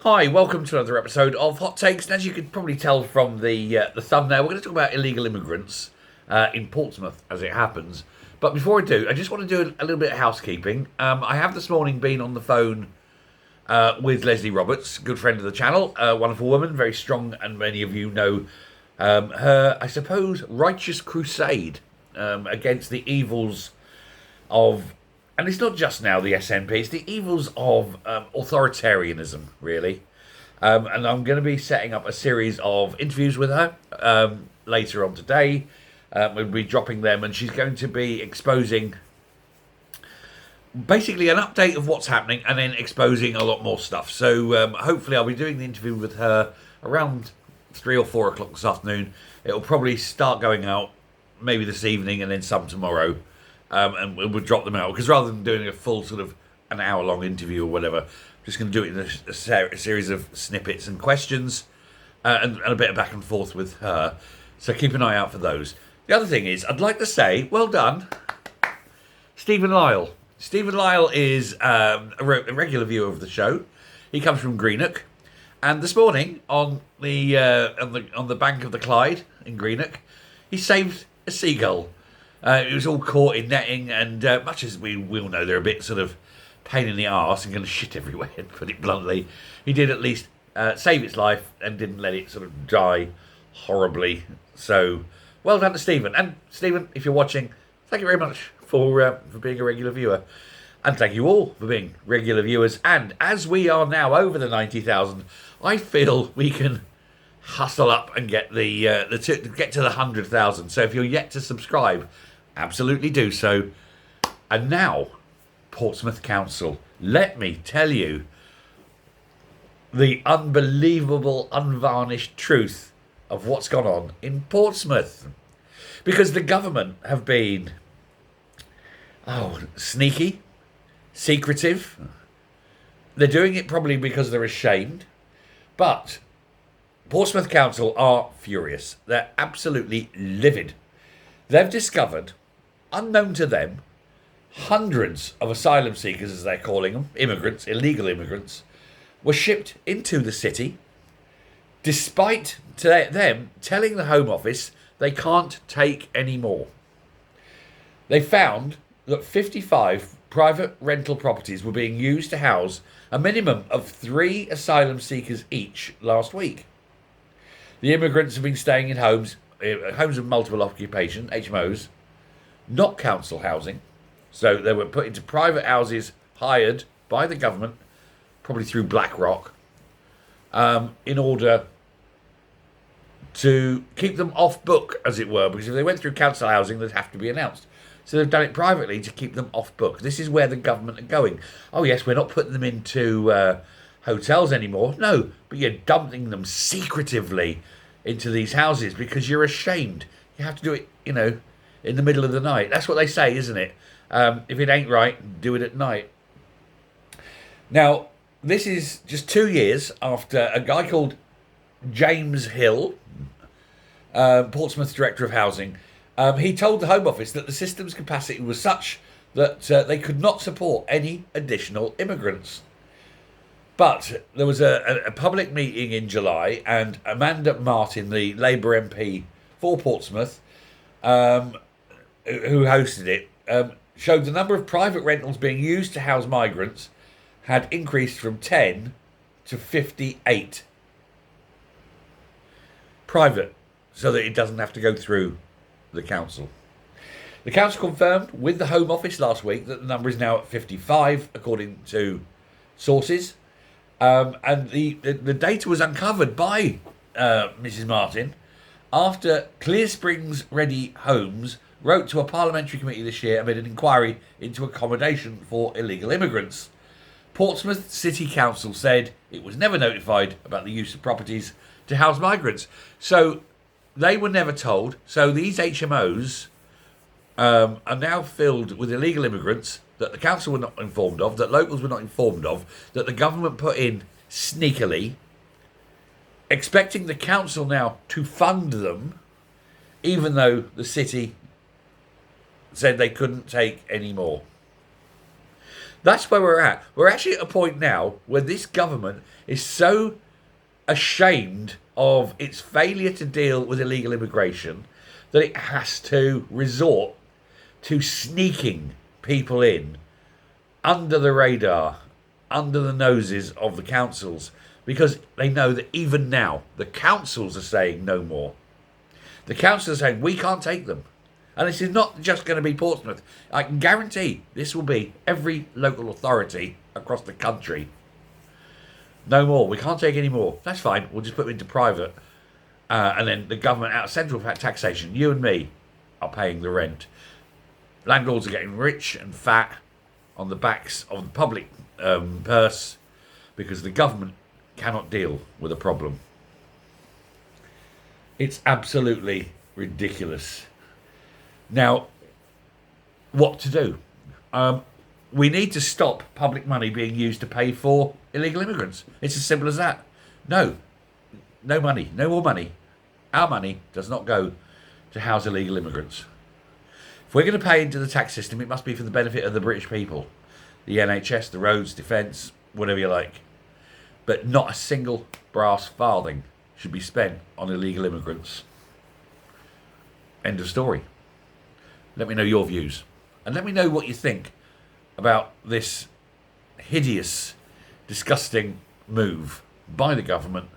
Hi, welcome to another episode of Hot Takes. And as you could probably tell from the thumbnail, we're going to talk about illegal immigrants in Portsmouth, as it happens. But before I do, I just want to do a little bit of housekeeping. I have this morning been on the phone with Leslie Roberts, good friend of the channel, wonderful woman, very strong, and many of you know her, I suppose, righteous crusade against the evils of, and it's not just now the SNP, it's the evils of authoritarianism, really. And I'm going to be setting up a series of interviews with her later on today. We'll be dropping them, and she's going to be exposing basically an update of what's happening and then exposing a lot more stuff. So hopefully I'll be doing the interview with her around 3 or 4 o'clock this afternoon. It'll probably start going out maybe this evening and then some tomorrow. And we'll drop them out, because rather than doing a full sort of an hour-long interview or whatever, I'm just going to do it in a series of snippets and questions and a bit of back and forth with her. So keep an eye out for those. The other thing is, I'd like to say, well done, Stephen Lyle. Stephen Lyle is a regular viewer of the show. He comes from Greenock, and this morning on the bank of the Clyde in Greenock, he saved a seagull. It was all caught in netting, and much as we will know, they're a bit sort of pain in the arse and going to shit everywhere, to put it bluntly. He did at least save its life and didn't let it sort of die horribly. So, well done to Stephen. And Stephen, if you're watching, thank you very much for being a regular viewer. And thank you all for being regular viewers. And as we are now over the 90,000, I feel we can hustle up and get get to the 100,000. So if you're yet to subscribe, absolutely do so. And now, Portsmouth Council. Let me tell you the unbelievable, unvarnished truth of what's gone on in Portsmouth. Because the government have been, sneaky, secretive. They're doing it probably because they're ashamed. But Portsmouth Council are furious. They're absolutely livid. They've discovered, unknown to them, hundreds of asylum seekers, as they're calling them, immigrants, illegal immigrants, were shipped into the city, despite them telling the Home Office they can't take any more. They found that 55 private rental properties were being used to house a minimum of 3 asylum seekers each last week. The immigrants have been staying in homes of multiple occupation, HMOs, not council housing. So they were put into private houses hired by the government, probably through BlackRock, in order to keep them off book, as it were, because if they went through council housing, they'd have to be announced. So they've done it privately to keep them off book. This is where the government are going. Oh yes, we're not putting them into hotels anymore. No, but you're dumping them secretively into these houses because you're ashamed. You have to do it, in the middle of the night. That's what they say, isn't it? If it ain't right, do it at night. Now, this is just 2 years after a guy called James Hill, Portsmouth Director of Housing, he told the Home Office that the system's capacity was such that they could not support any additional immigrants. But there was a public meeting in July, and Amanda Martin, the Labour MP for Portsmouth, who hosted it, showed the number of private rentals being used to house migrants had increased from 10 to 58. Private, so that it doesn't have to go through the council. The council confirmed with the Home Office last week that the number is now at 55, according to sources. And the data was uncovered by Mrs. Martin after Clear Springs Ready Homes wrote to a parliamentary committee this year amid an inquiry into accommodation for illegal immigrants. Portsmouth City Council said it was never notified about the use of properties to house migrants. So they were never told. So these HMOs are now filled with illegal immigrants that the council were not informed of, that locals were not informed of, that the government put in sneakily, expecting the council now to fund them, even though the city said they couldn't take any more. That's where we're at. We're actually at a point now where this government is so ashamed of its failure to deal with illegal immigration that it has to resort to sneaking people in under the radar, under the noses of the councils, because they know that even now the councils are saying no more. The councils are saying we can't take them. And this is not just going to be Portsmouth. I can guarantee this will be every local authority across the country. No more. We can't take any more. That's fine. We'll just put them into private. And then the government out of central taxation, you and me, are paying the rent. Landlords are getting rich and fat on the backs of the public purse because the government cannot deal with a problem. It's absolutely ridiculous. Now, what to do? We need to stop public money being used to pay for illegal immigrants. It's as simple as that. No money, no more money. Our money does not go to house illegal immigrants. If we're going to pay into the tax system, it must be for the benefit of the British people. The NHS, the roads, defence, whatever you like. But not a single brass farthing should be spent on illegal immigrants. End of story. Let me know your views. And let me know what you think about this hideous, disgusting move by the government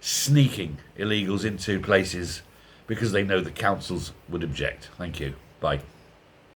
sneaking illegals into places because they know the councils would object. Thank you. Bye.